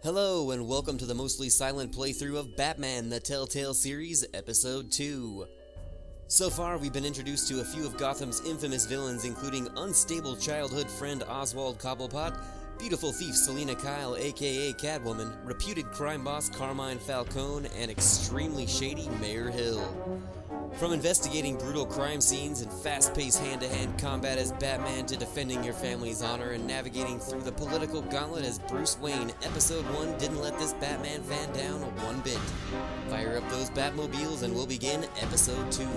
Hello, and welcome to the mostly silent playthrough of Batman the Telltale Series, Episode 2. So far, we've been introduced to a few of Gotham's infamous villains, including unstable childhood friend Oswald Cobblepot, beautiful thief Selina Kyle aka Catwoman, reputed crime boss Carmine Falcone, and extremely shady Mayor Hill. From investigating brutal crime scenes and fast-paced hand-to-hand combat as Batman to defending your family's honor and navigating through the political gauntlet as Bruce Wayne, Episode 1 didn't let this Batman fan down one bit. Fire up those Batmobiles and we'll begin Episode 2.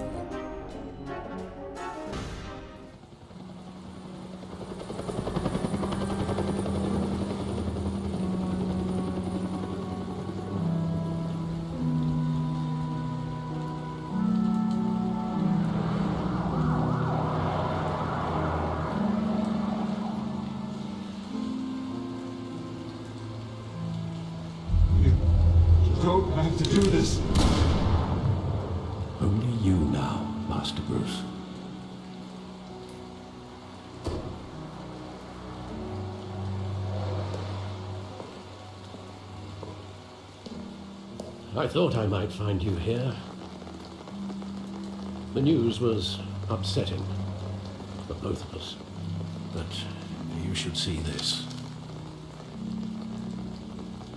Don't have to do this. Only you now, Master Bruce. I thought I might find you here. The news was upsetting for both of us. But you should see this.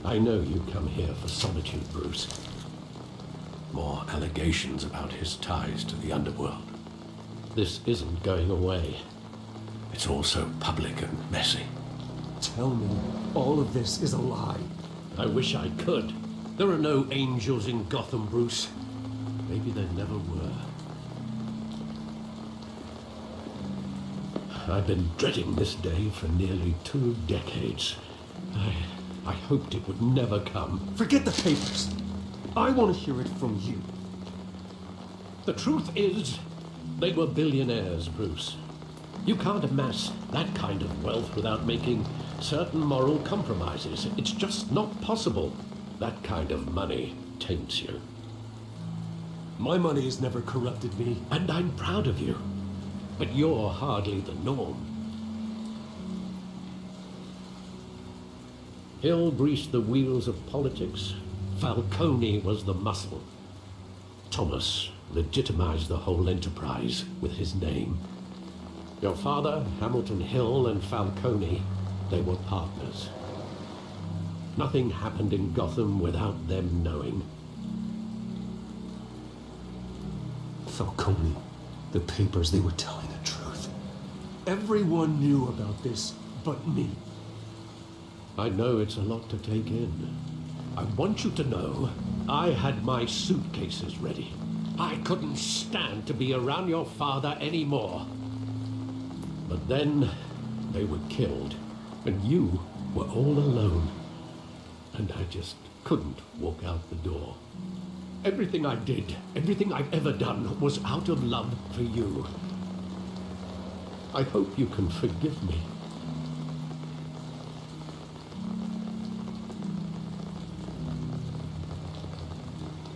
I know you come here for solitude, Bruce. More allegations about his ties to the underworld. This isn't going away. It's all so public and messy. Tell me all of this is a lie. I wish I could. There are no angels in Gotham, Bruce. Maybe there never were. I've been dreading this day for nearly 2 decades. I hoped it would never come. Forget the papers. I want to hear it from you. The truth is, they were billionaires, Bruce. You can't amass that kind of wealth without making certain moral compromises. It's just not possible. That kind of money taints you. My money has never corrupted me. And I'm proud of you. But you're hardly the norm. Hill greased the wheels of politics. Falcone was the muscle. Thomas legitimized the whole enterprise with his name. Your father, Hamilton Hill, and Falcone, they were partners. Nothing happened in Gotham without them knowing. Falcone, the papers, they were telling the truth. Everyone knew about this but me. I know it's a lot to take in. I want you to know I had my suitcases ready. I couldn't stand to be around your father anymore. But then they were killed, and you were all alone. And I just couldn't walk out the door. Everything I did, everything I've ever done, was out of love for you. I hope you can forgive me.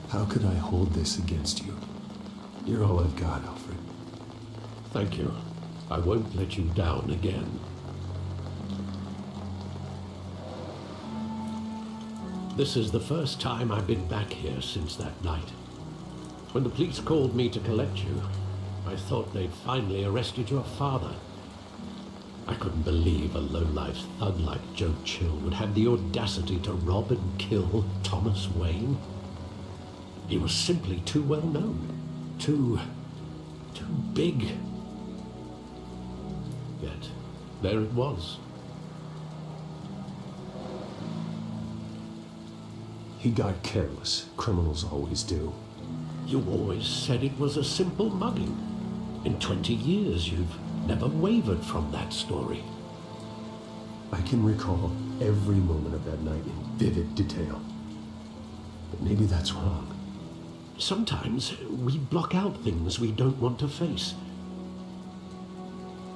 How could I hold this against you? You're all I've got, Alfred. Thank you. I won't let you down again. This is the first time I've been back here since that night. When the police called me to collect you, I thought they'd finally arrested your father. I couldn't believe a low-life thug like Joe Chill would have the audacity to rob and kill Thomas Wayne. He was simply too well known, too big. Yet, there it was. He got careless. Criminals always do. You always said it was a simple mugging. In 20 years, you've never wavered from that story. I can recall every moment of that night in vivid detail. But maybe that's wrong. Sometimes we block out things we don't want to face.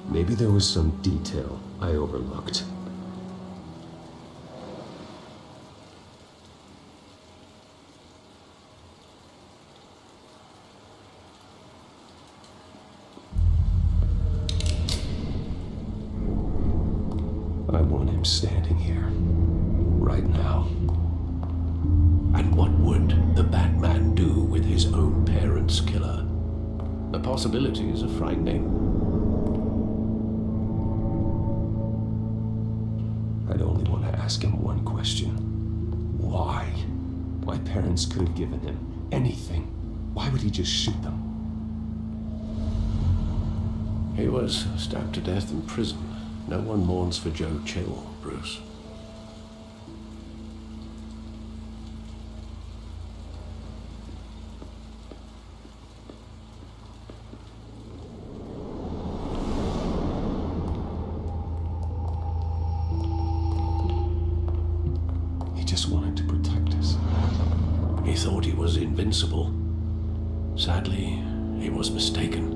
Maybe there was some detail I overlooked. I want him standing here, right now. And what would the Batman do with his own parents' killer? The possibilities are frightening. I'd only want to ask him one question. Why? My parents could have given him anything. Why would he just shoot them? He was stabbed to death in prison. No one mourns for Joe Chill, Bruce. He just wanted to protect us. He thought he was invincible. Sadly, he was mistaken.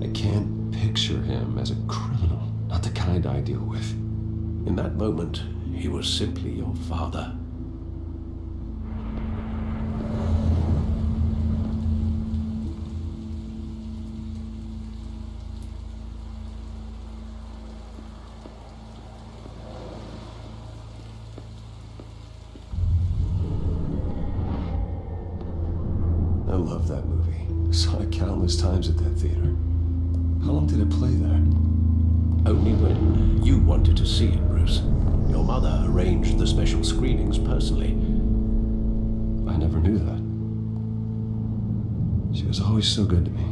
I can't picture him as a criminal. Not the kind I deal with. In that moment, he was simply your father. I love that movie. Saw it countless times at that theater. How long did it play there? Only when you wanted to see it, Bruce. Your mother arranged the special screenings personally. I never knew that. She was always so good to me.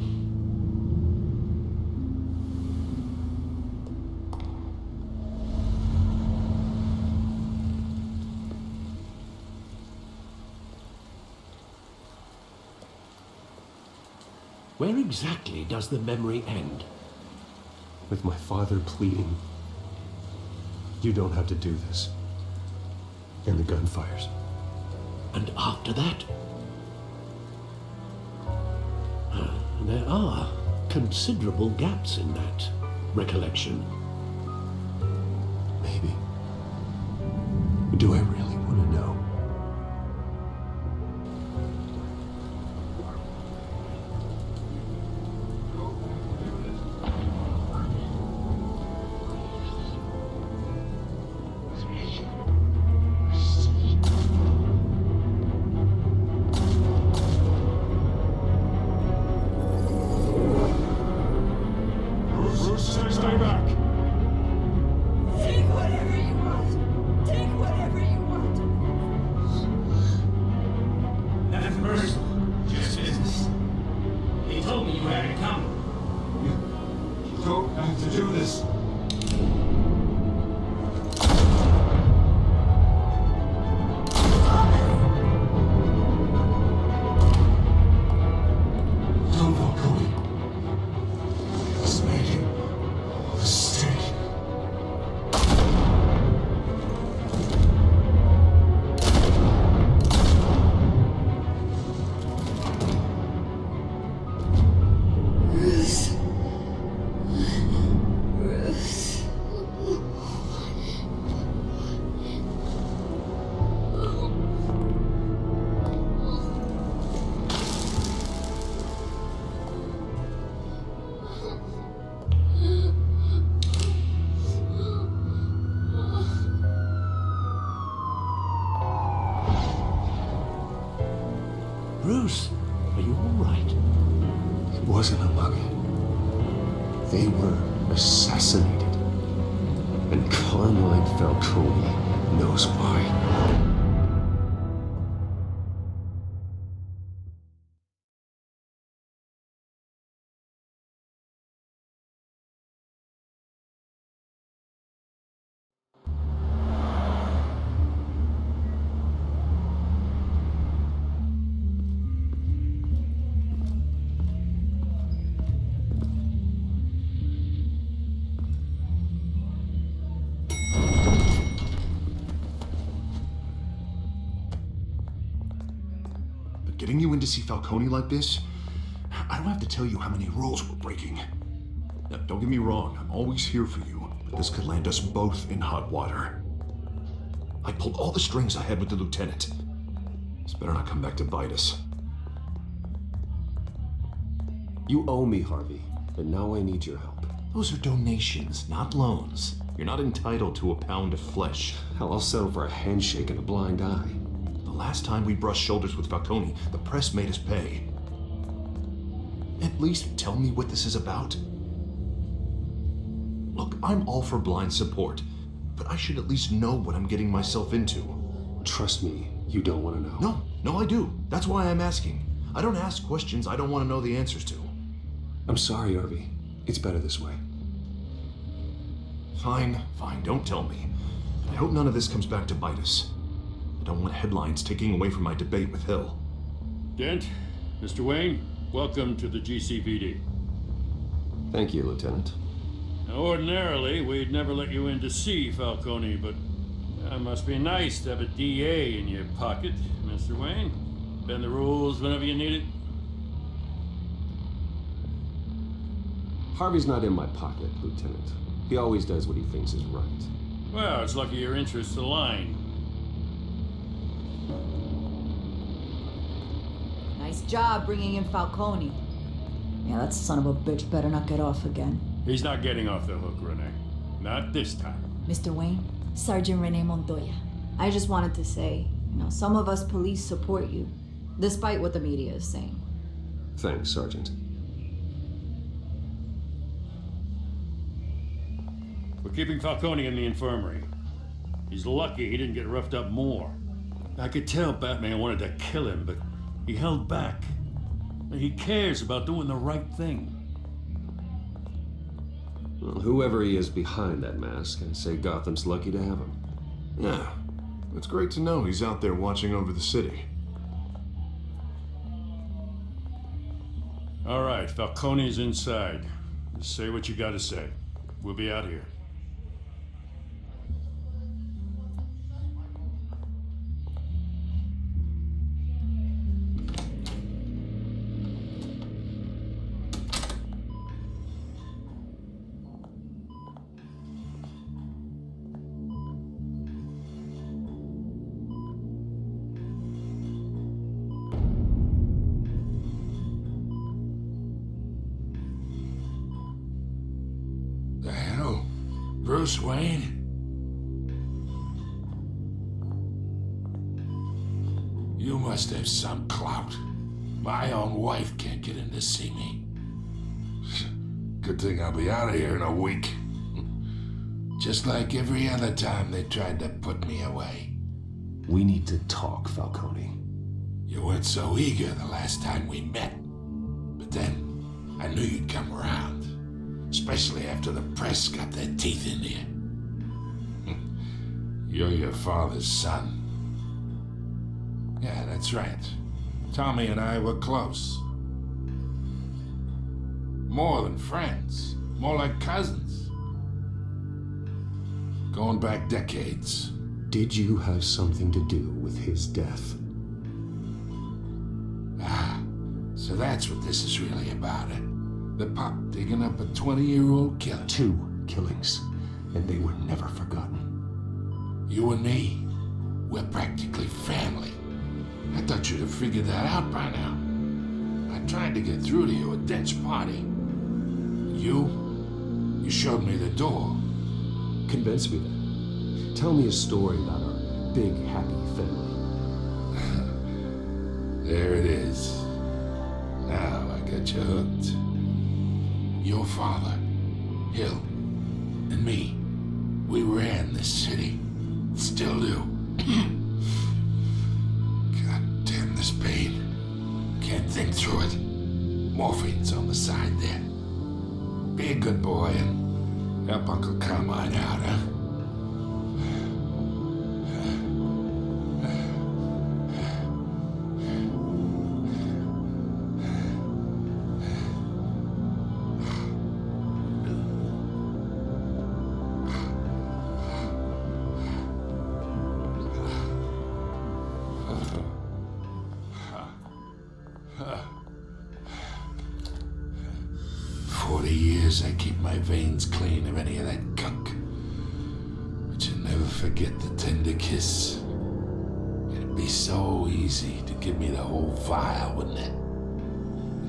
Where exactly does the memory end? With my father pleading, "You don't have to do this." And the gunfires. And after that? There are considerable gaps in that recollection. Maybe. Do I really want to know? Stay back! Take whatever you want! Take whatever you want! That person just business. He told me you had it coming. You don't have to do this. Don't walk away. It's made a mistake. Bruce, are you all right? It wasn't a mugging. They were assassinated. And Carmine Falcone knows why. Getting you in to see Falcone like this, I don't have to tell you how many rules we're breaking. Now, don't get me wrong, I'm always here for you, but this could land us both in hot water. I pulled all the strings I had with the lieutenant. This better not come back to bite us. You owe me, Harvey, and now I need your help. Those are donations, not loans. You're not entitled to a pound of flesh. Hell, I'll settle for a handshake and a blind eye. The last time we brushed shoulders with Falcone, the press made us pay. At least tell me what this is about. Look, I'm all for blind support, but I should at least know what I'm getting myself into. Trust me, you don't want to know. No, I do. That's why I'm asking. I don't ask questions I don't want to know the answers to. I'm sorry, Harvey. It's better this way. Fine, don't tell me. I hope none of this comes back to bite us. I don't want headlines taking away from my debate with Hill. Dent, Mr. Wayne, welcome to the GCPD. Thank you, Lieutenant. Now, ordinarily, we'd never let you in to see Falcone, but it must be nice to have a DA in your pocket, Mr. Wayne. Bend the rules whenever you need it. Harvey's not in my pocket, Lieutenant. He always does what he thinks is right. Well, it's lucky your interests align. Nice job bringing in Falcone. Yeah, that son of a bitch better not get off again. He's not getting off the hook, Renee. Not this time. Mr. Wayne, Sergeant Renee Montoya. I just wanted to say, some of us police support you, despite what the media is saying. Thanks, Sergeant. We're keeping Falcone in the infirmary. He's lucky he didn't get roughed up more. I could tell Batman wanted to kill him, but he held back. He cares about doing the right thing. Well, whoever he is behind that mask, I'd say Gotham's lucky to have him. Yeah, it's great to know he's out there watching over the city. All right, Falcone's inside. Just say what you gotta say. We'll be out here. The hell? Bruce Wayne? You must have some clout. My own wife can't get in to see me. Good thing I'll be out of here in a week. Just like every other time they tried to put me away. We need to talk, Falcone. You weren't so eager the last time we met. But then, I knew you'd come around. Especially after the press got their teeth into you. You're your father's son. Yeah, that's right. Tommy and I were close. More than friends. More like cousins. Going back decades. Did you have something to do with his death? Ah, so that's what this is really about, eh? The pop digging up a 20-year-old killer. 2 killings, and they were never forgotten. You and me, we're practically family. I thought you'd have figured that out by now. I tried to get through to you at Dent's party. You showed me the door. Convince me then. Tell me a story about our big, happy family. There it is. Now I got you hooked. Your father, Hill, and me, we ran this city. Still do. God damn this pain. Can't think through it. Morphine's on the side there. Be a good boy and help Uncle Carmine out, huh? I keep my veins clean of any of that gunk. But you never forget the tender kiss. It'd be so easy to give me the whole vial, wouldn't it?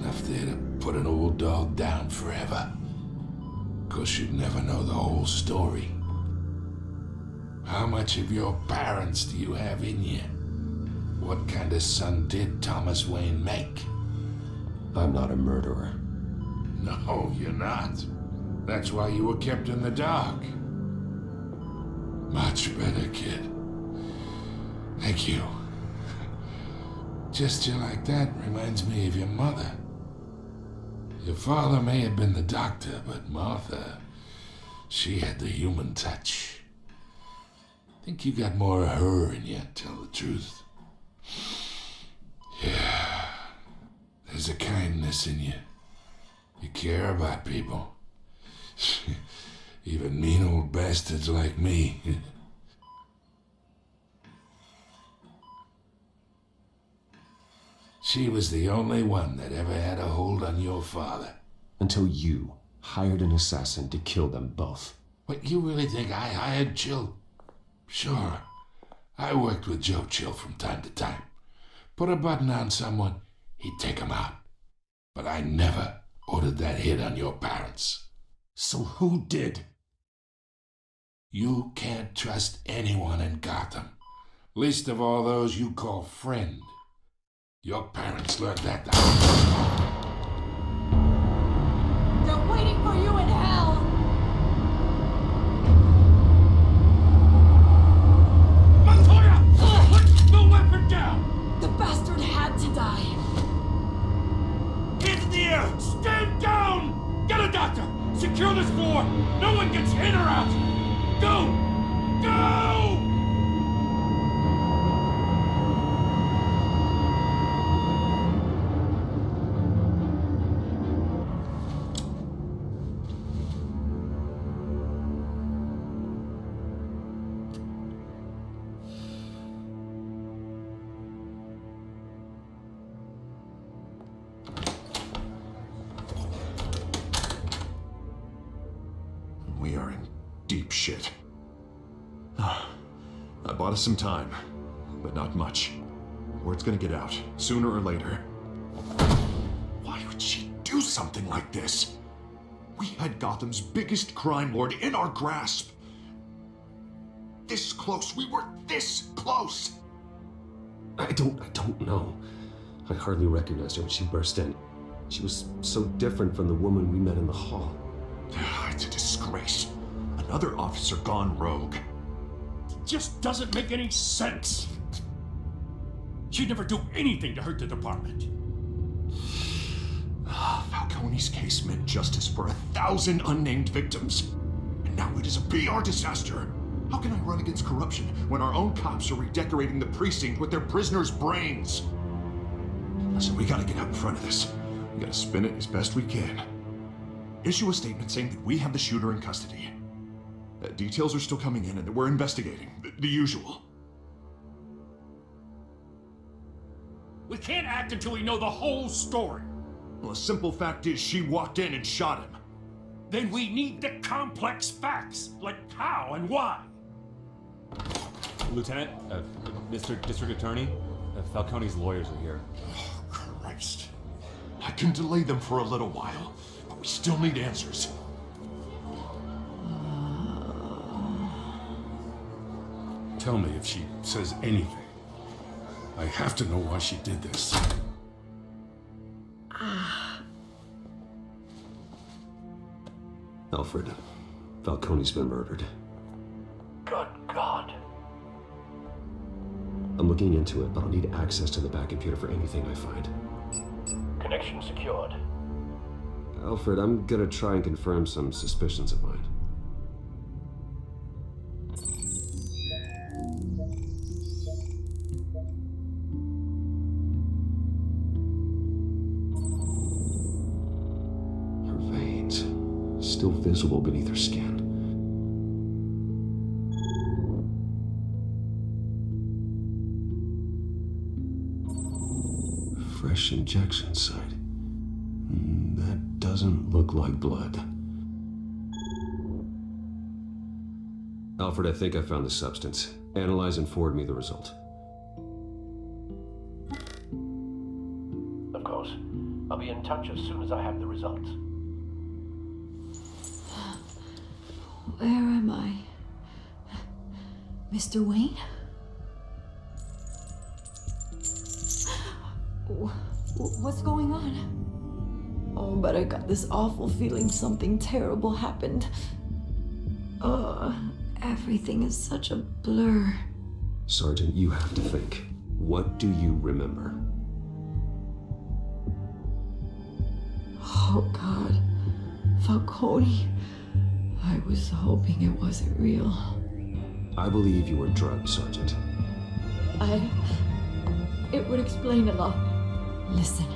Enough there to put an old dog down forever. Of course, you'd never know the whole story. How much of your parents do you have in you? What kind of son did Thomas Wayne make? I'm not a murderer. No, you're not. That's why you were kept in the dark. Much better, kid. Thank you. Gesture like that reminds me of your mother. Your father may have been the doctor, but Martha, she had the human touch. Think you got more of her in you, tell the truth. Yeah, there's a kindness in you. You care about people. Even mean old bastards like me. She was the only one that ever had a hold on your father. Until you hired an assassin to kill them both. What, you really think I hired Chill? Sure. I worked with Joe Chill from time to time. Put a button on someone, he'd take him out. But I never ordered that hit on your parents. So who did? You can't trust anyone in Gotham. Least of all those you call friend. Your parents learned that the They're waiting for you in hell! Montoya! Put the weapon down! The bastard had to die. Hands in the air! Stand down! Get a doctor! Secure this floor! No one gets in or out! Go! Go! We are in deep shit. I bought us some time, but not much. Word's gonna get out, sooner or later. Why would she do something like this? We had Gotham's biggest crime lord in our grasp. This close, we were this close! I don't know. I hardly recognized her when she burst in. She was so different from the woman we met in the hall. It's a disgrace. Another officer gone rogue. Just doesn't make any sense. She'd never do anything to hurt the department. Falcone's case meant justice for 1,000 unnamed victims. And now it is a PR disaster. How can I run against corruption when our own cops are redecorating the precinct with their prisoners' brains? Listen, we gotta get out in front of this. We gotta spin it as best we can. Issue a statement saying that we have the shooter in custody. Details are still coming in and that we're investigating. The usual. We can't act until we know the whole story. Well, a simple fact is she walked in and shot him. Then we need the complex facts, like how and why. Lieutenant, Mr. District Attorney, Falcone's lawyers are here. Oh, Christ. I can delay them for a little while, but we still need answers. Tell me if she says anything. I have to know why she did this. Alfred, Falcone's been murdered. Good God. I'm looking into it, but I'll need access to the back computer for anything I find. Connection secured. Alfred, I'm gonna try and confirm some suspicions of mine. Her veins, still visible beneath her skin. Fresh injection site. That doesn't look like blood. Alfred, I think I found the substance. Analyze and forward me the result. Of course. I'll be in touch as soon as I have the results. Where am I? Mr. Wayne? What's going on? Oh, but I got this awful feeling something terrible happened. Everything is such a blur. Sergeant, you have to think. What do you remember? Oh, God. Falcone. I was hoping it wasn't real. I believe you were drugged, Sergeant. It would explain a lot. Listen,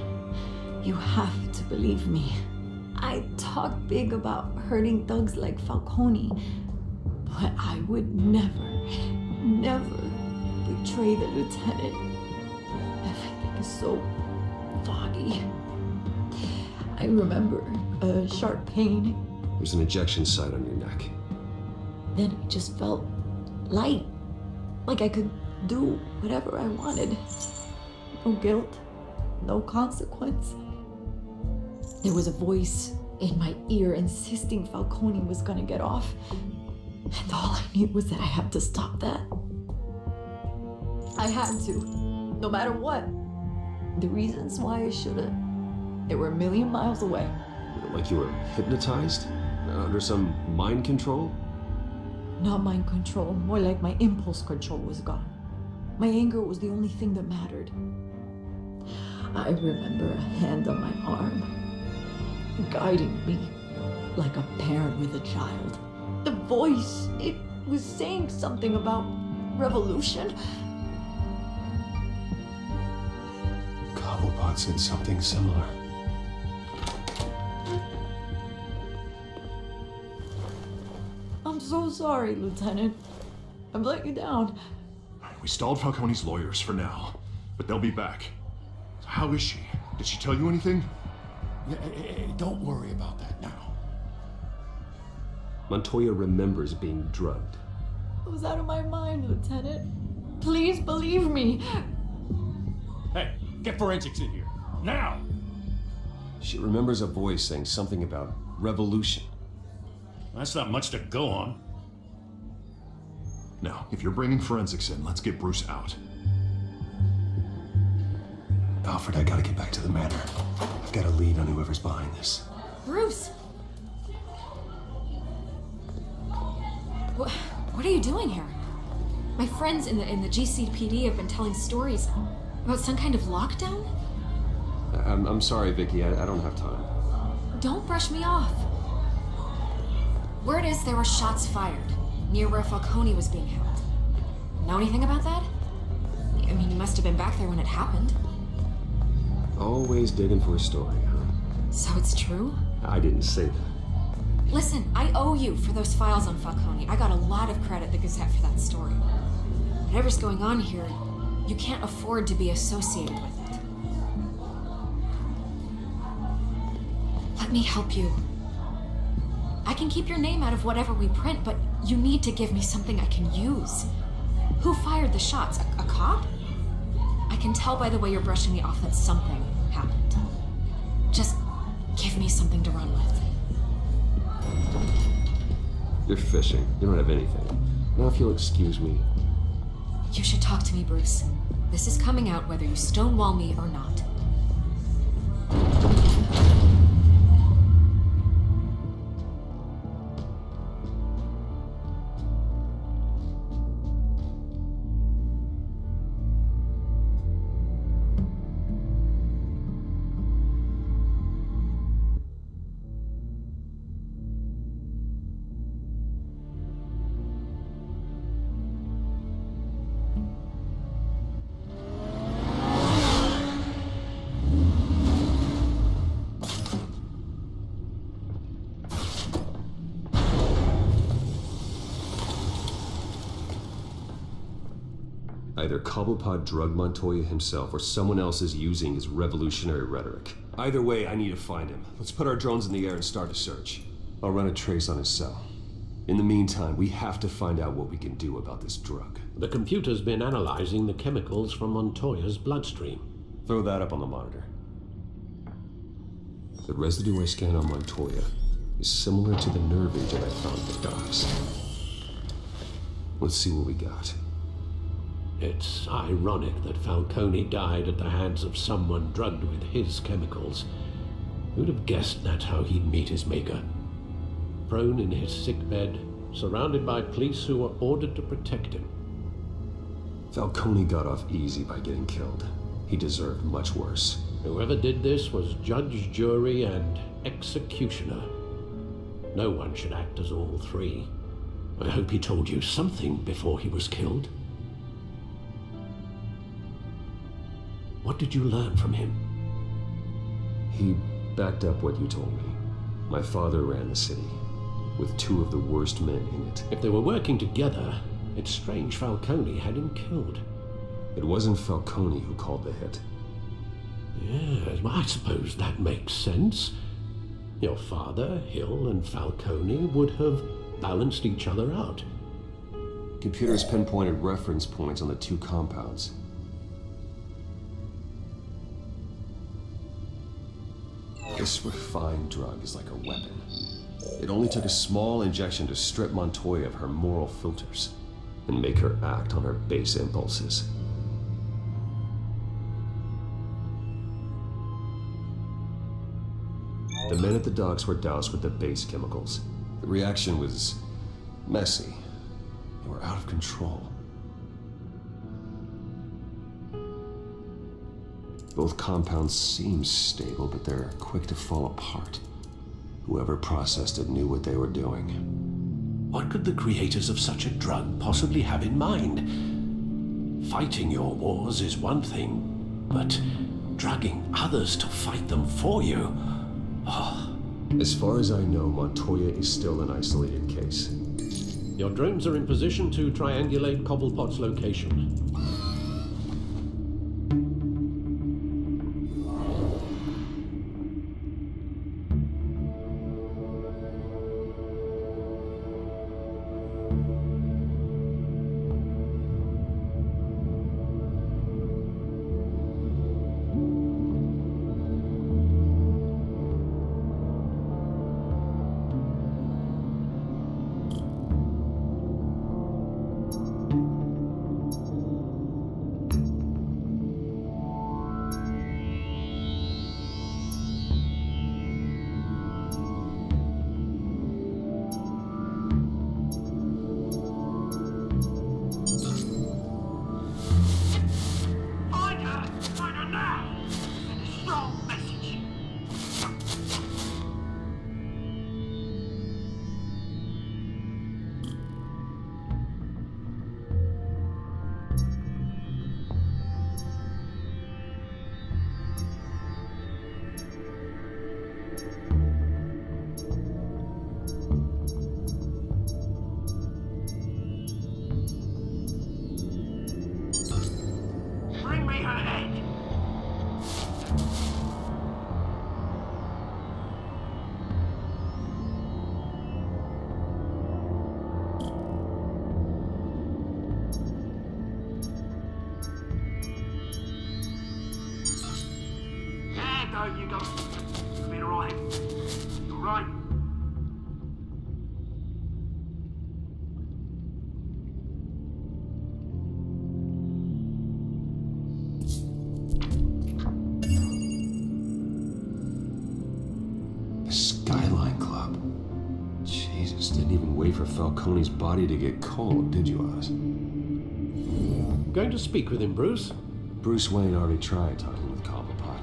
you have to believe me. I talk big about hurting thugs like Falcone, but I would never betray the lieutenant. Everything is so foggy. I remember a sharp pain. There's an injection site on your neck. Then I just felt light, like I could do whatever I wanted. No guilt, no consequence. There was a voice in my ear insisting Falcone was gonna get off. And all I knew was that I had to stop that. I had to, no matter what. The reasons why I should've, they were a million miles away. Like you were hypnotized? Under some mind control? Not mind control, more like my impulse control was gone. My anger was the only thing that mattered. I remember a hand on my arm, guiding me like a parent with a child. The voice, it was saying something about revolution. Cobblepot said something similar. I'm so sorry, Lieutenant. I've let you down. We stalled Falcone's lawyers for now, but they'll be back. So how is she? Did she tell you anything? Hey, don't worry about that now. Montoya remembers being drugged. I was out of my mind, Lieutenant. Please believe me. Hey, get forensics in here. Now! She remembers a voice saying something about revolution. That's not much to go on. Now, if you're bringing forensics in, let's get Bruce out. Alfred, I gotta get back to the manor. I've got a lead on whoever's behind this. Bruce! What are you doing here? My friends in the GCPD have been telling stories about some kind of lockdown? I'm sorry, Vicky. I don't have time. Don't brush me off. Word is there were shots fired near where Falcone was being held. Know anything about that? I mean, you must have been back there when it happened. Always digging for a story, huh? So it's true? I didn't say that. Listen, I owe you for those files on Falcone. I got a lot of credit at the Gazette for that story. Whatever's going on here, you can't afford to be associated with it. Let me help you. I can keep your name out of whatever we print, but you need to give me something I can use. Who fired the shots? A cop? I can tell by the way you're brushing me off that something happened. Just give me something to run with. You're fishing. You don't have anything. Now, if you'll excuse me. You should talk to me, Bruce. This is coming out whether you stonewall me or not. Either Cobblepot drugged Montoya himself or someone else is using his revolutionary rhetoric. Either way, I need to find him. Let's put our drones in the air and start a search. I'll run a trace on his cell. In the meantime, we have to find out what we can do about this drug. The computer's been analyzing the chemicals from Montoya's bloodstream. Throw that up on the monitor. The residue I scanned on Montoya is similar to the nerve agent I found at the docks. Let's see what we got. It's ironic that Falcone died at the hands of someone drugged with his chemicals. Who'd have guessed that's how he'd meet his maker? Prone in his sickbed, surrounded by police who were ordered to protect him. Falcone got off easy by getting killed. He deserved much worse. Whoever did this was judge, jury, and executioner. No one should act as all three. I hope he told you something before he was killed. What did you learn from him? He backed up what you told me. My father ran the city, with two of the worst men in it. If they were working together, it's strange Falcone had him killed. It wasn't Falcone who called the hit. Yes, well, I suppose that makes sense. Your father, Hill, and Falcone would have balanced each other out. Computers pinpointed reference points on the two compounds. This refined drug is like a weapon. It only took a small injection to strip Montoya of her moral filters and make her act on her base impulses. The men at the docks were doused with the base chemicals. The reaction was messy. They were out of control. Both compounds seem stable, but they're quick to fall apart. Whoever processed it knew what they were doing. What could the creators of such a drug possibly have in mind? Fighting your wars is one thing, but drugging others to fight them for you? Oh. As far as I know, Montoya is still an isolated case. Your drones are in position to triangulate Cobblepot's location. No, you don't. You've been alright. You're right. The Skyline Club. Jesus, didn't even wait for Falcone's body to get cold, did you, Oz? Going to speak with him, Bruce? Bruce Wayne already tried talking with Cobblepot.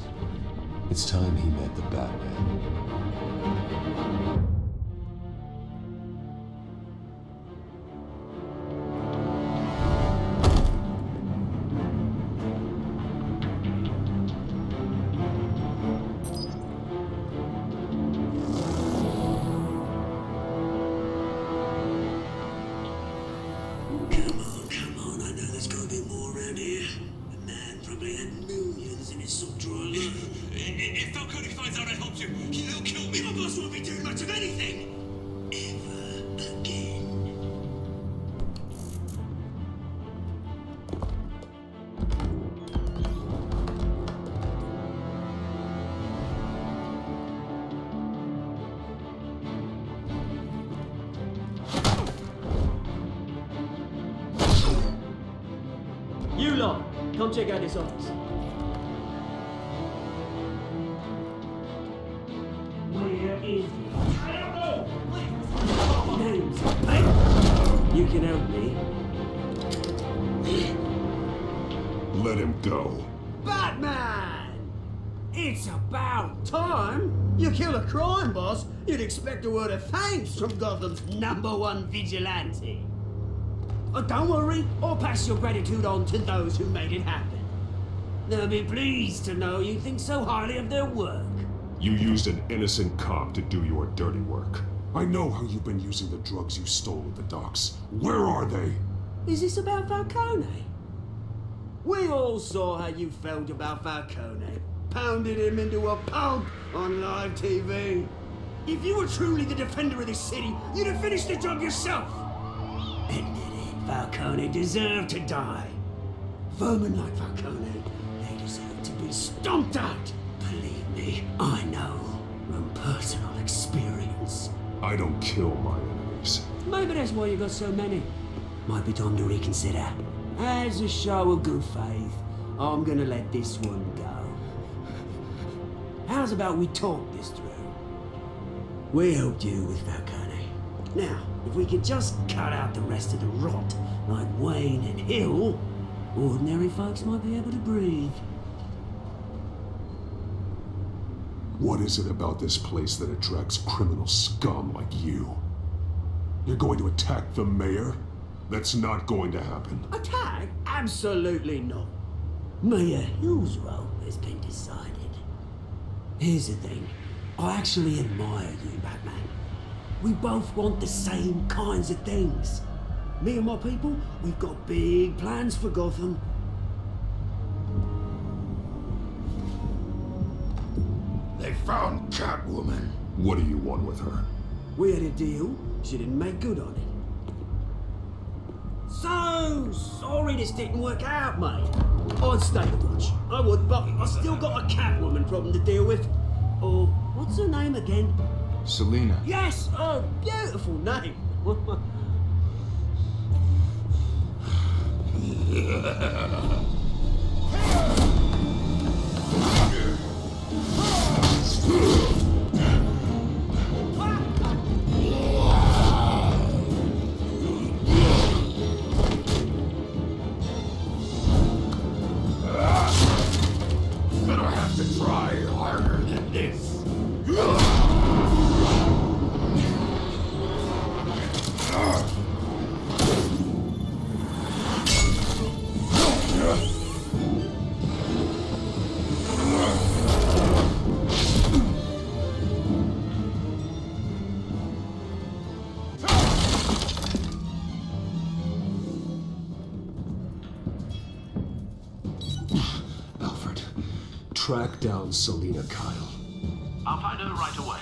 It's time he met the Batman. Come on, I know there's gotta be more around here. The man probably had millions in his sock drawer alone. If Falcone finds out I helped you, he'll kill me. My boss won't be doing much of anything. Ever again. Come check out this office. Where is he? I don't know! Names, mate. You can help me. Let him go. Batman! It's about time. You kill a crime boss, you'd expect a word of thanks from Gotham's #1 vigilante. Oh, don't worry, I'll pass your gratitude on to those who made it happen. They'll be pleased to know you think so highly of their work. You used an innocent cop to do your dirty work. I know how you've been using the drugs you stole at the docks. Where are they? Is this about Falcone? We all saw how you felt about Falcone. Pounded him into a pulp on live TV. If you were truly the defender of this city, you'd have finished the job yourself. Admit it, Falcone deserved to die. Vermin like Falcone, they deserve to be stomped out. Believe me, I know from personal experience. I don't kill my enemies. Maybe that's why you got so many. Might be time to reconsider. As a show of good faith, I'm gonna let this one go. How's about we talk this through? We helped you with Falcone. Now, if we could just cut out the rest of the rot, like Wayne and Hill, ordinary folks might be able to breathe. What is it about this place that attracts criminal scum like you? You're going to attack the mayor? That's not going to happen. Attack? Absolutely not. Mayor Hill's role has been decided. Here's the thing. I actually admire you, Batman. We both want the same kinds of things. Me and my people, we've got big plans for Gotham. They found Catwoman. What do you want with her? We had a deal. She didn't make good on it. So sorry this didn't work out, mate. I'd stay to watch. I would, but I still got a Catwoman problem to deal with. Oh, what's her name again? Selina. Yes, a beautiful name. Gonna have to try harder than this. Alfred, track down Selina Kyle. I'll find her right away.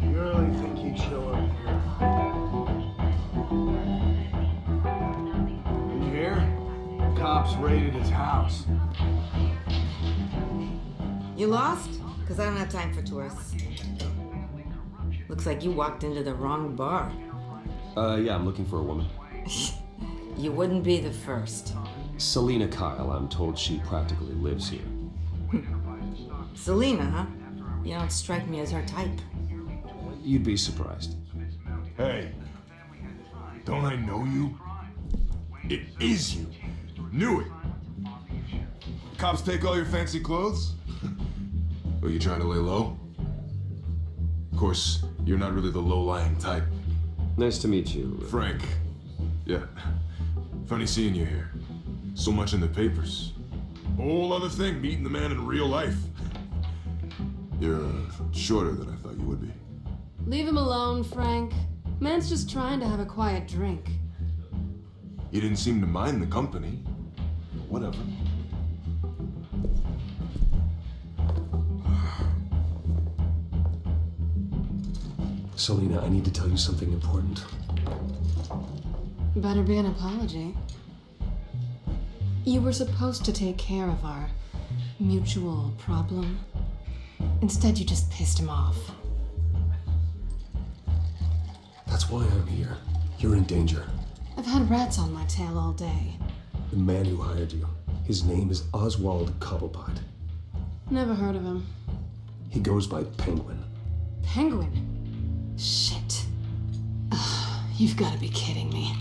You really think he'd show up here? Did you hear? Cops raided his house. You lost? Because I don't have time for tourists. Looks like you walked into the wrong bar. Yeah, I'm looking for a woman. You wouldn't be the first. Selina Kyle, I'm told she practically lives here. Selina, huh? You don't strike me as her type. You'd be surprised. Hey, don't I know you? It is you. Knew it. Cops take all your fancy clothes? Are you trying to lay low? Of course, you're not really the low-lying type. Nice to meet you. Frank. Yeah. Funny seeing you here. So much in the papers. Whole other thing, meeting the man in real life. You're shorter than I thought you would be. Leave him alone, Frank. Man's just trying to have a quiet drink. You didn't seem to mind the company. Whatever. Selina, I need to tell you something important. Better be an apology. You were supposed to take care of our mutual problem. Instead, you just pissed him off. That's why I'm here. You're in danger. I've had rats on my tail all day. The man who hired you, his name is Oswald Cobblepot. Never heard of him. He goes by Penguin. Penguin? Shit. Ugh, you've got to be kidding me.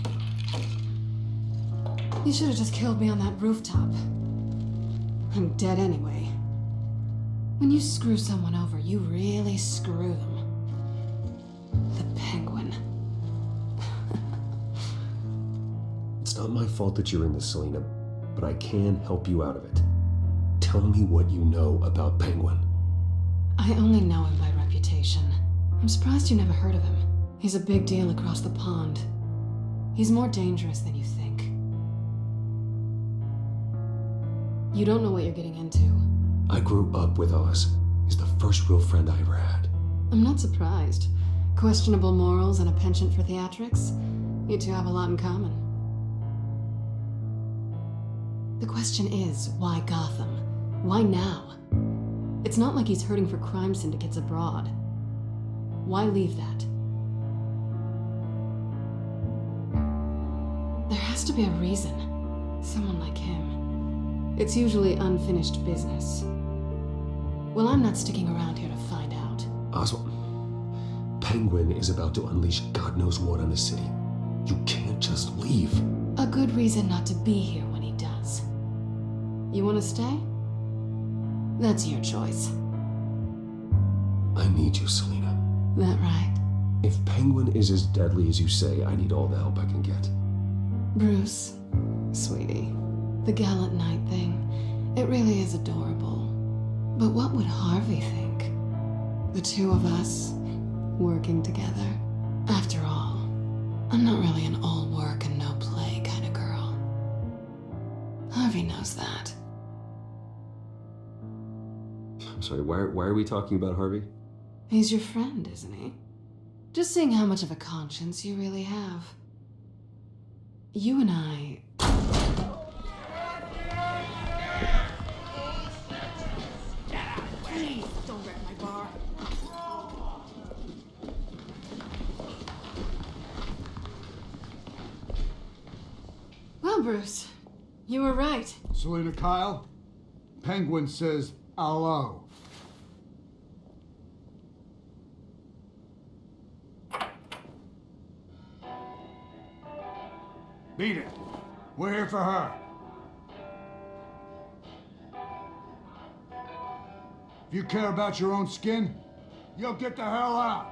You should have just killed me on that rooftop. I'm dead anyway. When you screw someone over, you really screw them. The Penguin. It's not my fault that you're in this, Selina, but I can help you out of it. Tell me what you know about Penguin. I only know him by reputation. I'm surprised you never heard of him. He's a big deal across the pond. He's more dangerous than you think. You don't know what you're getting into. I grew up with Oz. He's the first real friend I ever had. I'm not surprised. Questionable morals and a penchant for theatrics. You two have a lot in common. The question is, why Gotham? Why now? It's not like he's hurting for crime syndicates abroad. Why leave that? There has to be a reason. Someone like him. It's usually unfinished business. Well, I'm not sticking around here to find out. Oswald, Penguin is about to unleash God knows what on the city. You can't just leave. A good reason not to be here when he does. You want to stay? That's your choice. I need you, Selina. That right? If Penguin is as deadly as you say, I need all the help I can get. Bruce, sweetie, the gallant knight thing, it really is adorable. But what would Harvey think? The two of us, working together. After all, I'm not really an all work and no play kind of girl. Harvey knows that. I'm sorry, why are we talking about Harvey? He's your friend, isn't he? Just seeing how much of a conscience you really have. You and I... Please, don't wreck my bar. Well, Bruce, you were right. Selina Kyle, Penguin says hello. Beat it. We're here for her. If you care about your own skin, you'll get the hell out.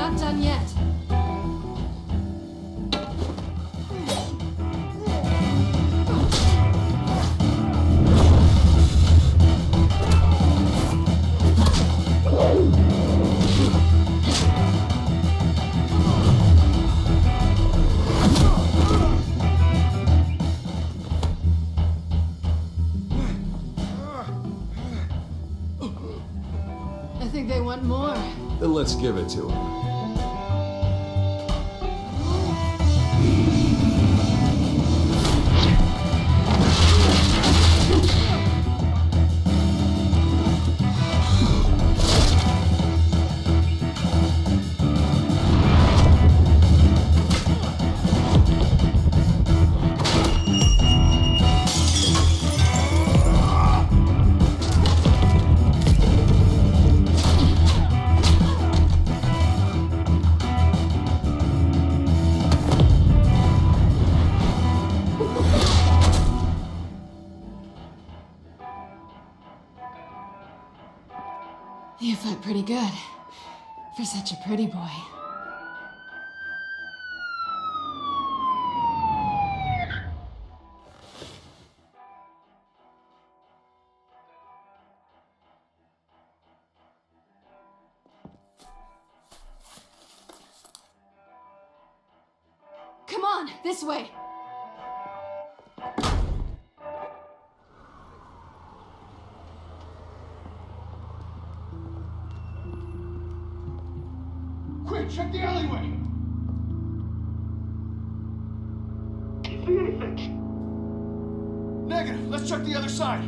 not done yet. I think they want more. Then let's give it to him. You fight pretty good. For such a pretty boy. Come on, this way. Quick, check the alleyway! Do you see anything? Negative. Let's check the other side.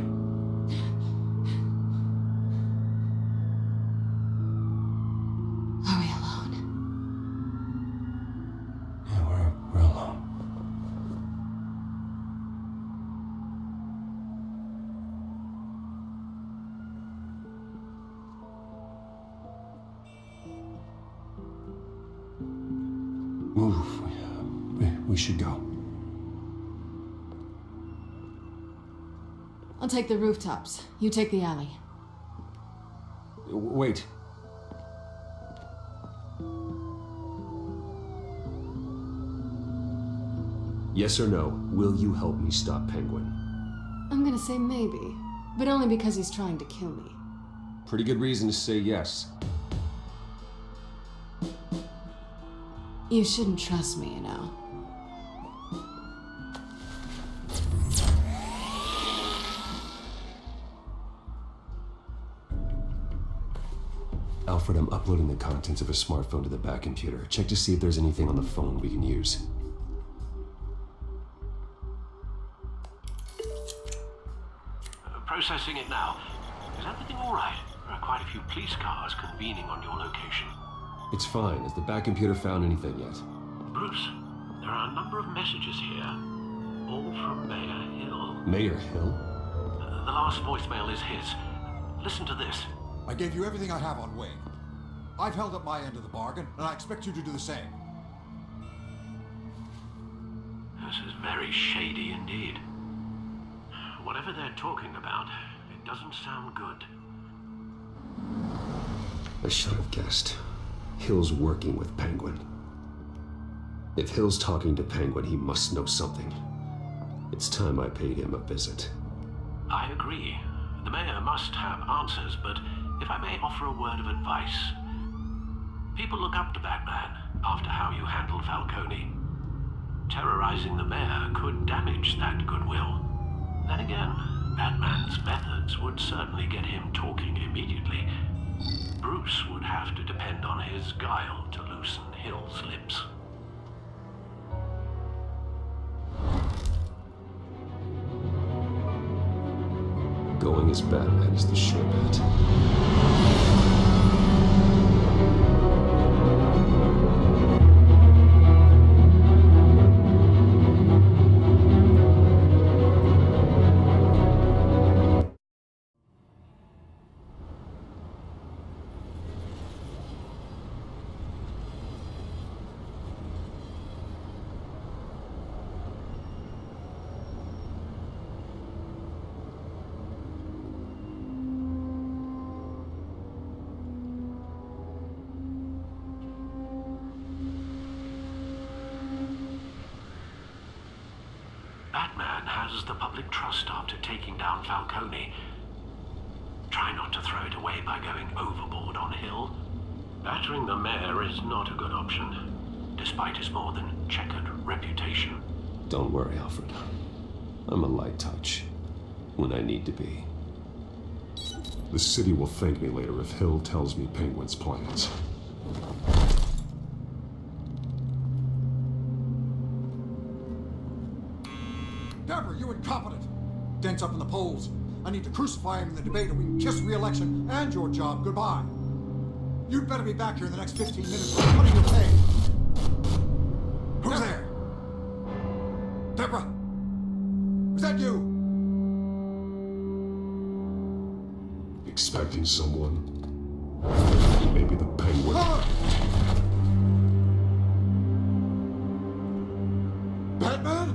Are we alone? Yeah, we're alone. Move. We should go. I'll take the rooftops. You take the alley. Wait. Yes or no, will you help me stop Penguin? I'm gonna say maybe, but only because he's trying to kill me. Pretty good reason to say yes. You shouldn't trust me, you know. Alfred, I'm uploading the contents of a smartphone to the back computer. Check to see if there's anything on the phone we can use. Processing it now. Is everything all right? There are quite a few police cars convening on your location. It's fine. Has the back computer found anything yet? Bruce, there are a number of messages here, all from Mayor Hill. Mayor Hill? The last voicemail is his. Listen to this. I gave you everything I have on Wayne. I've held up my end of the bargain, and I expect you to do the same. This is very shady indeed. Whatever they're talking about, it doesn't sound good. I should have guessed. Hill's working with Penguin. If Hill's talking to Penguin, he must know something. It's time I paid him a visit. I agree. The mayor must have answers, but if I may offer a word of advice. People look up to Batman after how you handled Falcone. Terrorizing the mayor could damage that goodwill. Then again, Batman's methods would certainly get him talking immediately. Bruce would have to depend on his guile to loosen Hill's lips. Going as Batman is the sure bet. lose the public trust after taking down Falcone. Try not to throw it away by going overboard on Hill. Battering the mayor is not a good option, despite his more than checkered reputation. Don't worry, Alfred. I'm a light touch when I need to be. The city will thank me later if Hill tells me Penguin's plans. Deborah, you incompetent! Dent's up in the polls. I need to crucify him in the debate or we can kiss re-election and your job goodbye. You'd better be back here in the next 15 minutes or I'm cutting your pay. Who's there? Deborah? Was that you? Expecting someone? Maybe the Penguin? Batman?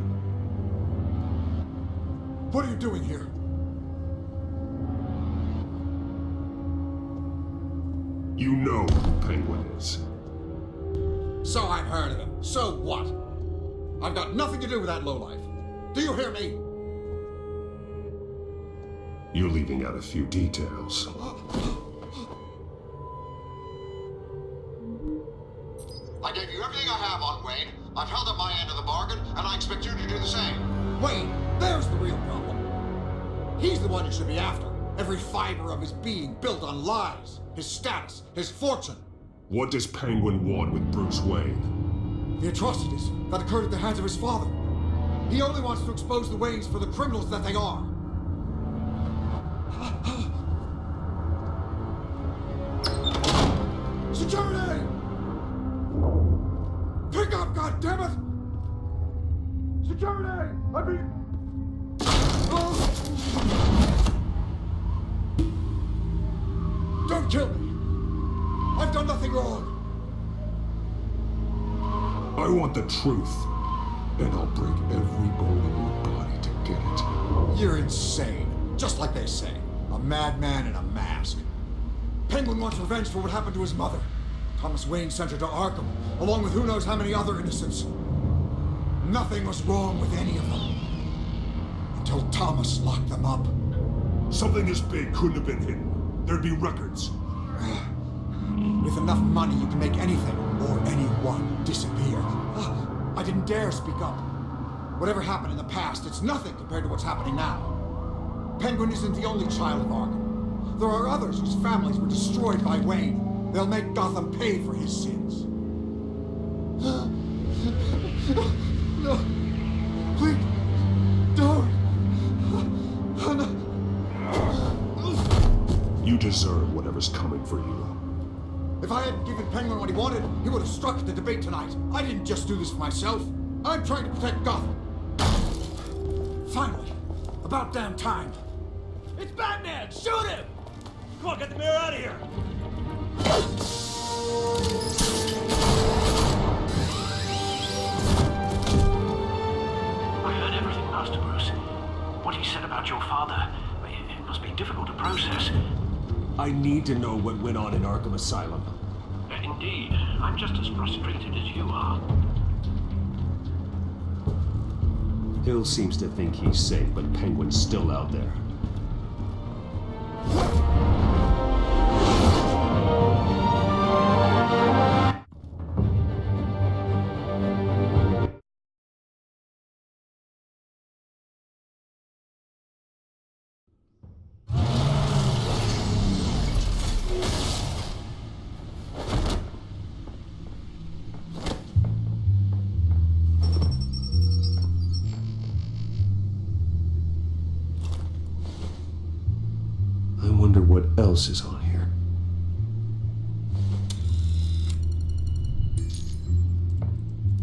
What are you doing here? You know who Penguin is. So I've heard of him. So what? I've got nothing to do with that lowlife. Do you hear me? You're leaving out a few details. I gave you everything I have on Wayne. I've held up my end of the bargain, and I expect you to do the same. Wayne, there's the real problem. He's the one you should be after. Every fiber of his being built on lies. His status, his fortune. What does Penguin want with Bruce Wayne? The atrocities that occurred at the hands of his father. He only wants to expose the Waynes for the criminals that they are. Security! Pick up, goddammit! Security! I mean... Don't kill me! I've done nothing wrong! I want the truth, and I'll break every bone in your body to get it. You're insane. Just like they say. A madman in a mask. Penguin wants revenge for what happened to his mother. Thomas Wayne sent her to Arkham, along with who knows how many other innocents. Nothing was wrong with any of them. Until Thomas locked them up. Something this big couldn't have been hidden. There'd be records. With enough money, you can make anything, or anyone, disappear. I didn't dare speak up. Whatever happened in the past, it's nothing compared to what's happening now. Penguin isn't the only child of Arkham. There are others whose families were destroyed by Wayne. They'll make Gotham pay for his sins. No. Please. Don't. You deserve whatever's coming for you. If I hadn't given Penguin what he wanted, he would have struck at the debate tonight. I didn't just do this for myself. I'm trying to protect Gotham. Finally. About damn time. It's Batman! Shoot him! Come on, get the mayor out of here! I heard everything, Master Bruce. What he said about your father, it must be difficult to process. I need to know what went on in Arkham Asylum. Indeed. I'm just as frustrated as you are. Hill seems to think he's safe, but Penguin's still out there. I wonder what else is on here.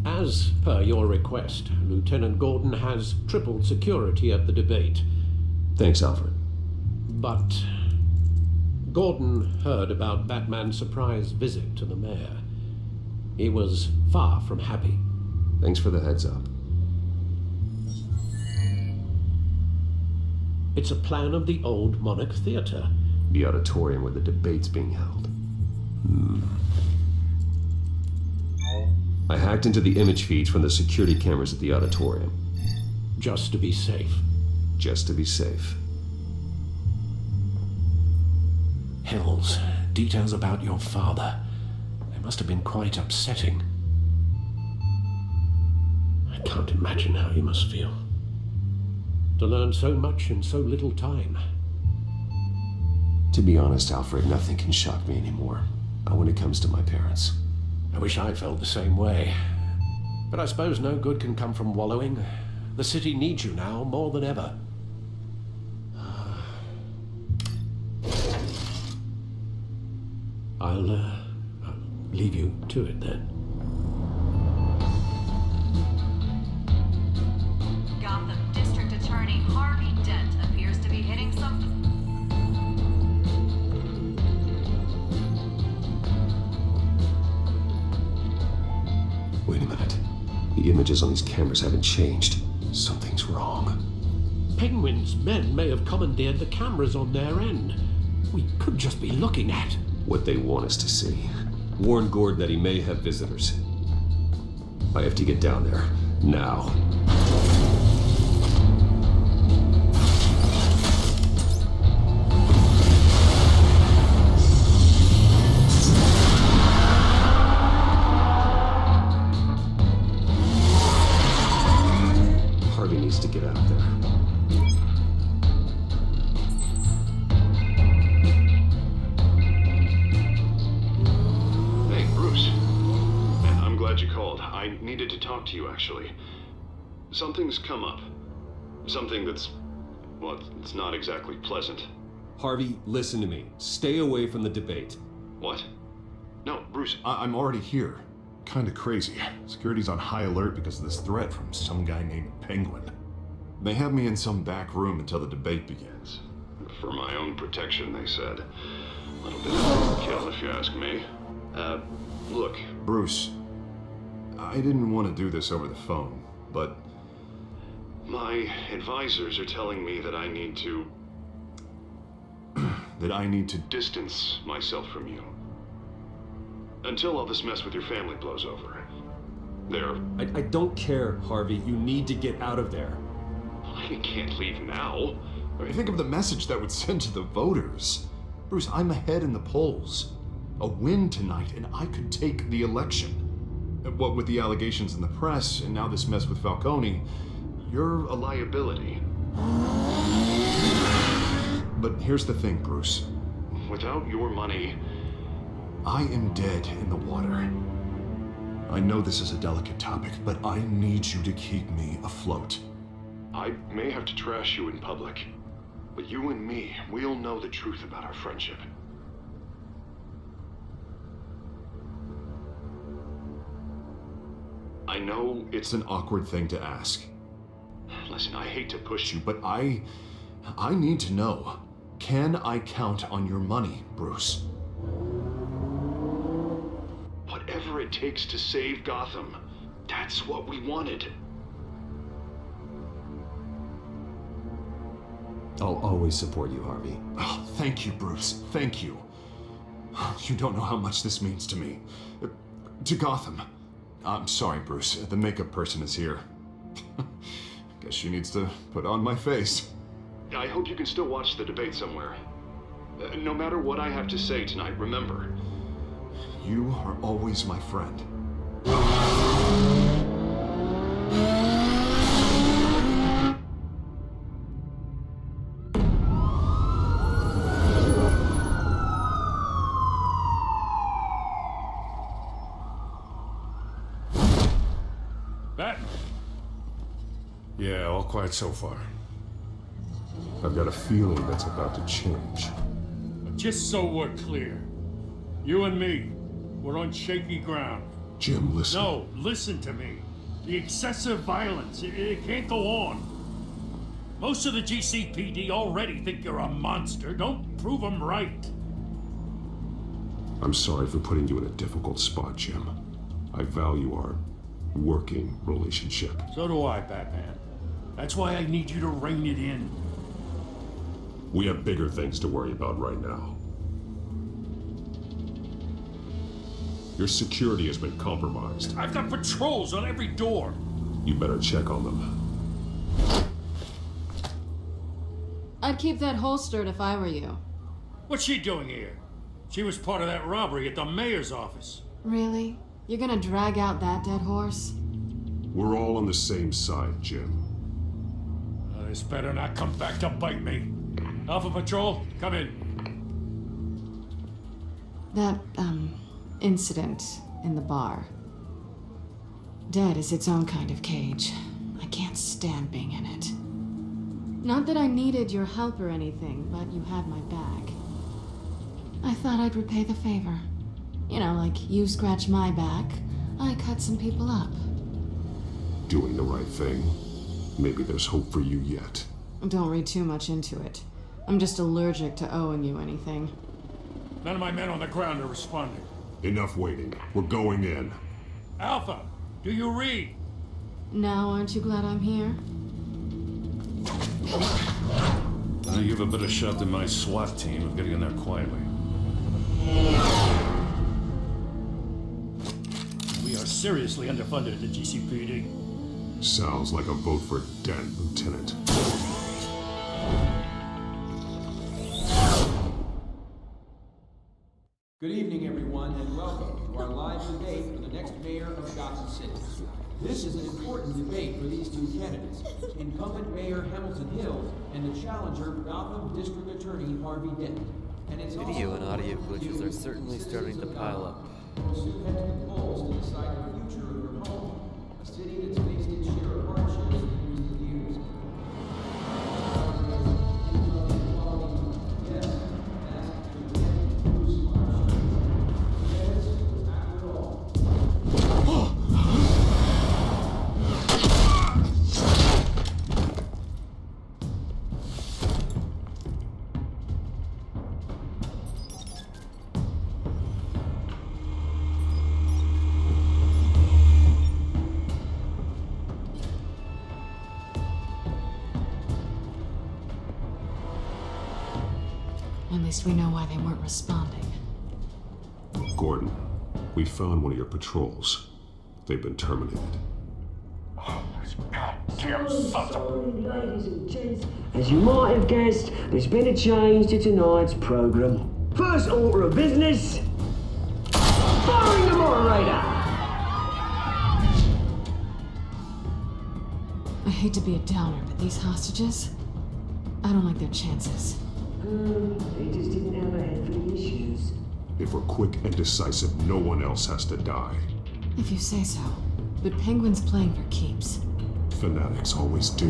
As per your request, Lieutenant Gordon has tripled security at the debate. Thanks, Alfred. But Gordon heard about Batman's surprise visit to the mayor. He was far from happy. Thanks for the heads up. It's a plan of the old Monarch Theater. The auditorium where the debate's being held. I hacked into the image feeds from the security cameras at the auditorium. Just to be safe. just to be safe. Hills, details about your father. They must have been quite upsetting. I can't imagine how you must feel. To learn so much in so little time. To be honest, Alfred, nothing can shock me anymore. Not when it comes to my parents. I wish I felt the same way. But I suppose no good can come from wallowing. The city needs you now more than ever. I'll leave you to it then. Gotham District Attorney Harvey Dent appears to be hitting some... Wait a minute. The images on these cameras haven't changed. Something's wrong. Penguin's men may have commandeered the cameras on their end. We could just be looking at what they want us to see. Warn Gordon that he may have visitors. I have to get down there, now. Harvey needs to get out there. You called. I needed to talk to you, actually. Something's come up. Something that's, well, it's not exactly pleasant. Harvey, listen to me. Stay away from the debate. What? No, Bruce, I'm already here. Kinda crazy. Security's on high alert because of this threat from some guy named Penguin. They have me in some back room until the debate begins. For my own protection, they said. A little bit of overkill, if you ask me. Look, Bruce, I didn't want to do this over the phone, but my advisors are telling me that I need to distance myself from you until all this mess with your family blows over. I don't care, Harvey. You need to get out of there. I can't leave now. I mean, think of the message that would send to the voters. Bruce, I'm ahead in the polls. A win tonight and I could take the election. What with the allegations in the press, and now this mess with Falcone, you're a liability. But here's the thing, Bruce. Without your money, I am dead in the water. I know this is a delicate topic, but I need you to keep me afloat. I may have to trash you in public, but you and me, we'll know the truth about our friendship. I know it's an awkward thing to ask. Listen, I hate to push you, but I need to know. Can I count on your money, Bruce? Whatever it takes to save Gotham, that's what we wanted. I'll always support you, Harvey. Oh, thank you, Bruce. Thank you. You don't know how much this means to me. To Gotham. I'm sorry, Bruce. The makeup person is here. Guess she needs to put on my face. I hope you can still watch the debate somewhere. No matter what I have to say tonight, remember, you are always my friend. Batman. Yeah, all quiet so far. I've got a feeling that's about to change. Just so we're clear, you and me, we're on shaky ground. Jim, listen. No, listen to me. The excessive violence, it can't go on. Most of the GCPD already think you're a monster. Don't prove them right. I'm sorry for putting you in a difficult spot, Jim. I value our working relationship. So do I, Batman. That's why I need you to rein it in. We have bigger things to worry about right now. Your security has been compromised. I've got patrols on every door. You better check on them. I'd keep that holstered if I were you. What's she doing here? She was part of that robbery at the mayor's office. Really? You're gonna drag out that dead horse? We're all on the same side, Jim. This better not come back to bite me. Alpha Patrol, come in. That, incident in the bar. Dead is its own kind of cage. I can't stand being in it. Not that I needed your help or anything, but you had my back. I thought I'd repay the favor. You know, like you scratch my back, I cut some people up. Doing the right thing. Maybe there's hope for you yet. Don't read too much into it. I'm just allergic to owing you anything. None of my men on the ground are responding. Enough waiting. We're going in. Alpha, do you read? Now, aren't you glad I'm here? You have a better shot than my SWAT team of getting in there quietly. We are seriously underfunded at the GCPD. Sounds like a vote for dead, Lieutenant. Good evening, everyone, and welcome to our live debate for the next mayor of Gotham City. This is an important debate for these two candidates, incumbent Mayor Hamilton Hill and the challenger Gotham District Attorney Harvey Dent. And it's Video and audio glitches are certainly starting to pile up. Soon head to the polls to decide the future of your home, a city that's faced its share of hardships in recent years. At least we know why they weren't responding. Gordon, we found one of your patrols. They've been terminated. Goddamn sons of... Ladies and gents, as you might have guessed, there's been a change to tonight's program. First order of business, firing the moderator. I hate to be a downer, but these hostages, I don't like their chances. They just didn't have a head for the issues. If we're quick and decisive, no one else has to die. If you say so. But Penguin's playing for keeps. Fanatics always do.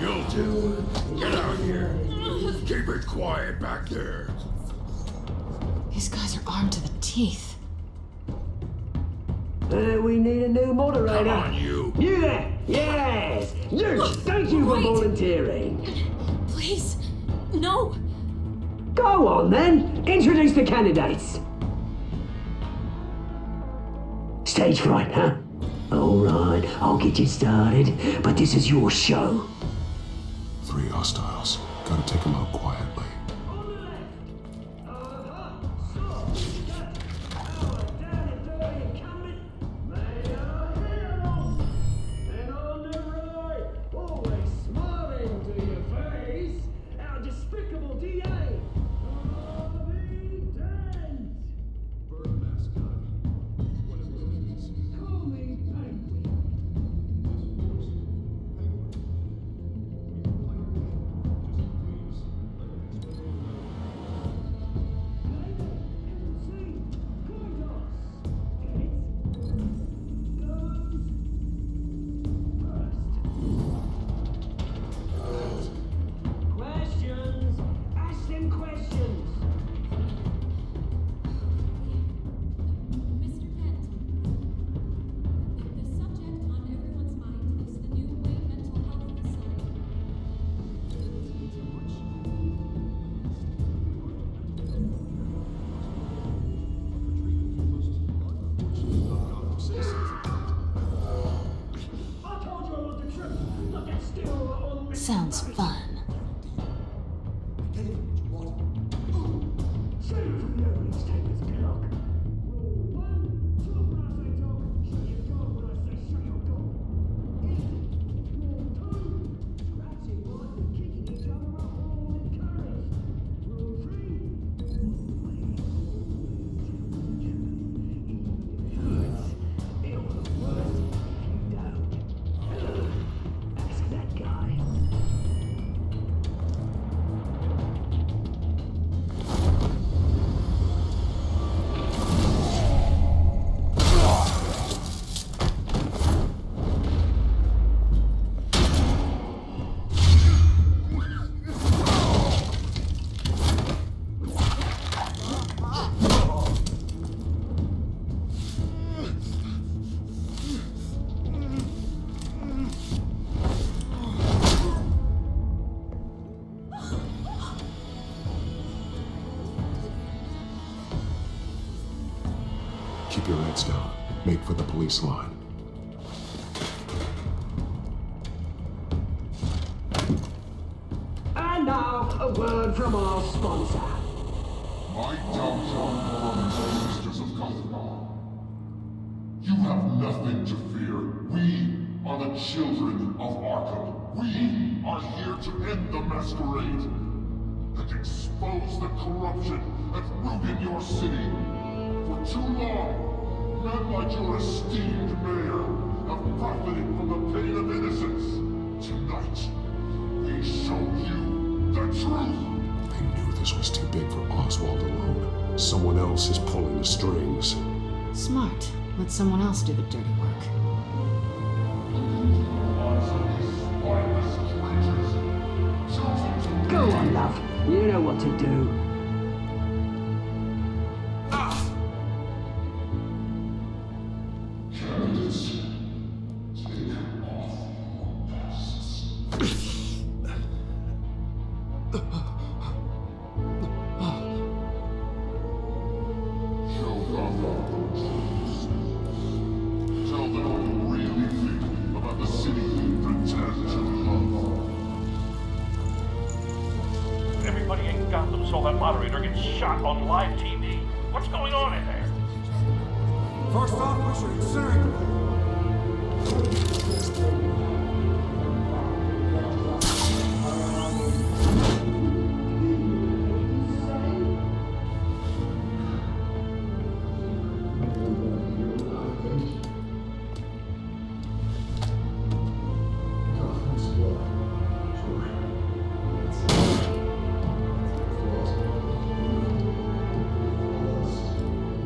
You two, get out here. Keep it quiet back there. These guys are armed to the teeth. We need a new moderator. Come on, you. You there? Yes. Yes. Thank you for volunteering. Please, no. Go on then. Introduce the candidates. Stage fright, huh? All right, I'll get you started, but this is your show. 3 hostiles. Gotta take them out quietly. Sounds fun. Keep your heads down. Make for the police line. And now, a word from our sponsor. My downfall for the sisters of Gotham. You have nothing to fear. We are the children of Arkham. We are here to end the masquerade and expose the corruption that ruined your city. For too long, men like your esteemed mayor have profited from the pain of innocence. Tonight, we show you the truth. They knew this was too big for Oswald alone. Someone else is pulling the strings. Smart. Let someone else do the dirty work. Go on, love. You know what to do. Candidates, take off your masks. Show Gotham the truth. Tell them what you really think about the city you pretend to love. Everybody in Gotham saw that moderator get shot on live TV. What's going on in there? First off, we should incinerate the pool.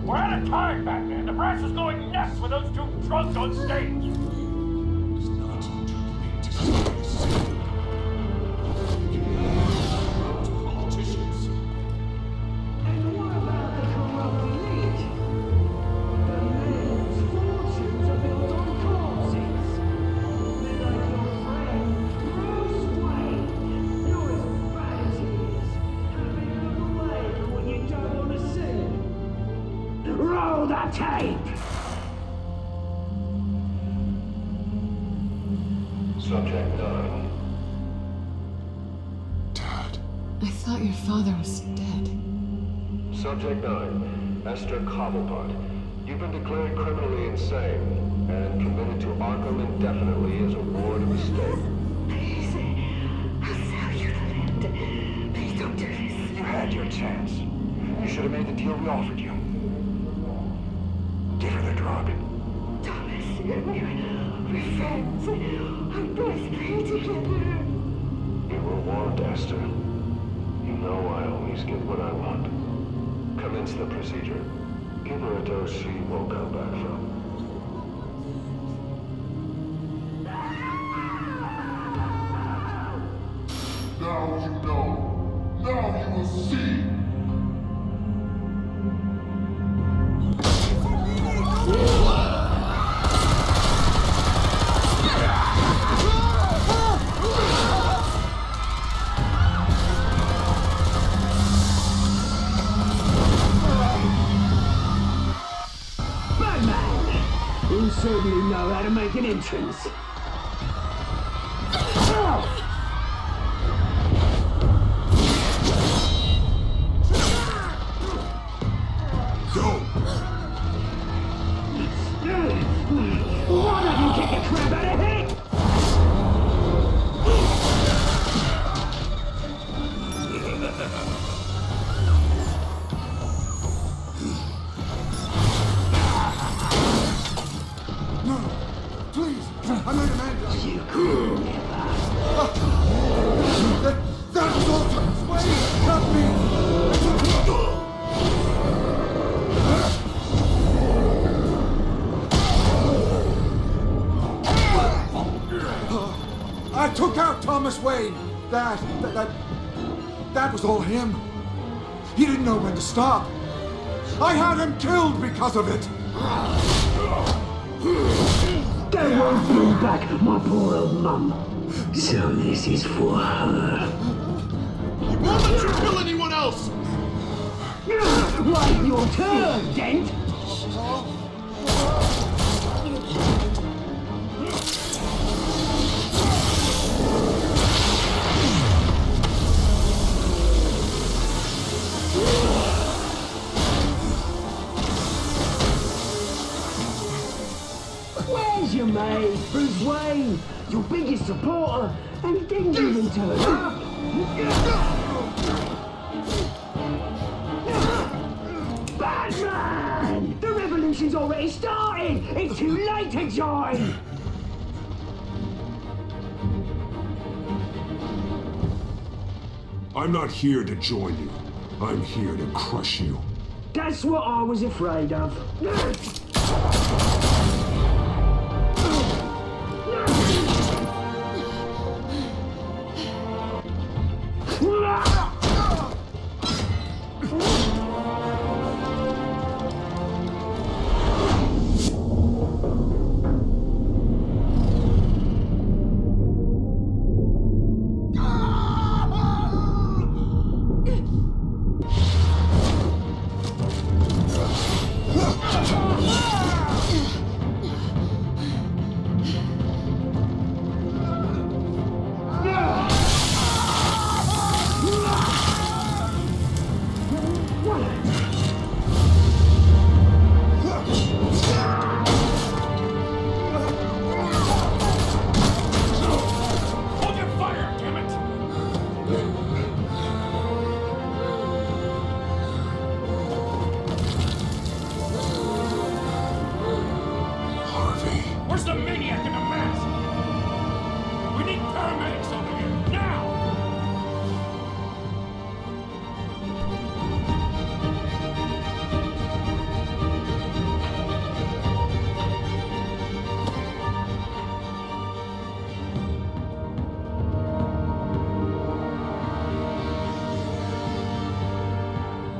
We're out of time, Batman. The brass is going nuts with those two drunks on stage. Roll the tape! Subject 9. I thought your father was dead. Subject 9, Esther Cobblepot. You've been declared criminally insane and committed to Arkham indefinitely as a ward of the state. Please, I'll sell you the land. Please don't do this. You had your chance. You should have made the deal we offered you. Give her the drug. Thomas, we're friends. Our boys play together. You were warned, Esther. You know I always get what I want. Commence the procedure. Give her a dose she won't come back from. Now you know. Now you will see. Batman! You certainly know how to make an entrance. Why don't you kick a crap out of here? No, please, I made a man. You could never. That was all Thomas Wayne, not me. I took out Thomas Wayne. That was all him. He didn't know when to stop. I had him killed because of it. They won't bring back my poor old mum. So this is for her. I won't let you kill anyone else! Right, your turn, Dent! you, mate. Bruce Wayne, your biggest supporter, and he didn't even turn up. Batman! The revolution's already started! It's too late to join! I'm not here to join you. I'm here to crush you. That's what I was afraid of. Where's the maniac in the mask? We need paramedics over here, now!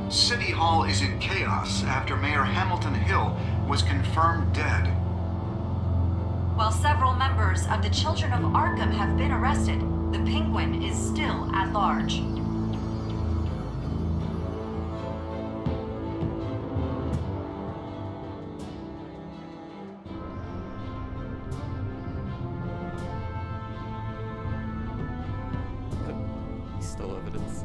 City Hall is in chaos after Mayor Hamilton Hill was confirmed dead. While several members of the Children of Arkham have been arrested, the Penguin is still at large. He stole evidence.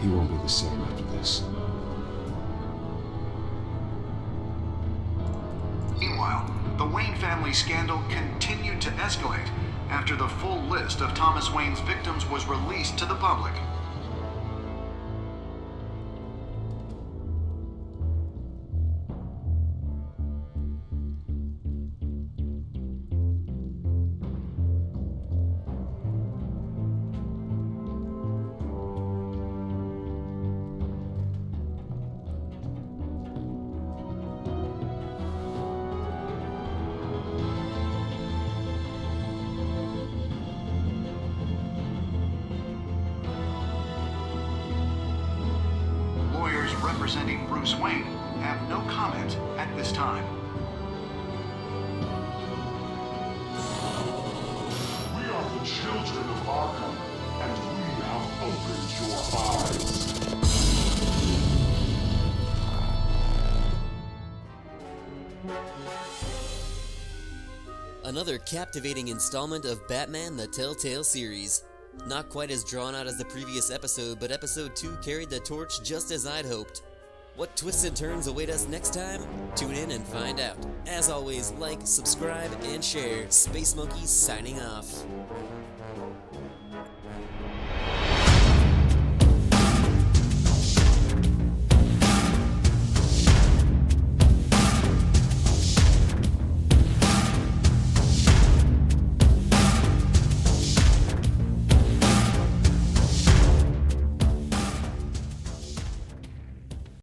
He won't be the same after this. Meanwhile, the Wayne family scandal continued to escalate after the full list of Thomas Wayne's victims was released to the public. Representing Bruce Wayne have no comment at this time. We are the children of Arkham, and we have opened your eyes. Another captivating installment of Batman the Telltale Series. Not quite as drawn out as the previous episode, but episode 2 carried the torch just as I'd hoped. What twists and turns await us next time? Tune in and find out. As always, like, subscribe, and share. Space Monkey signing off.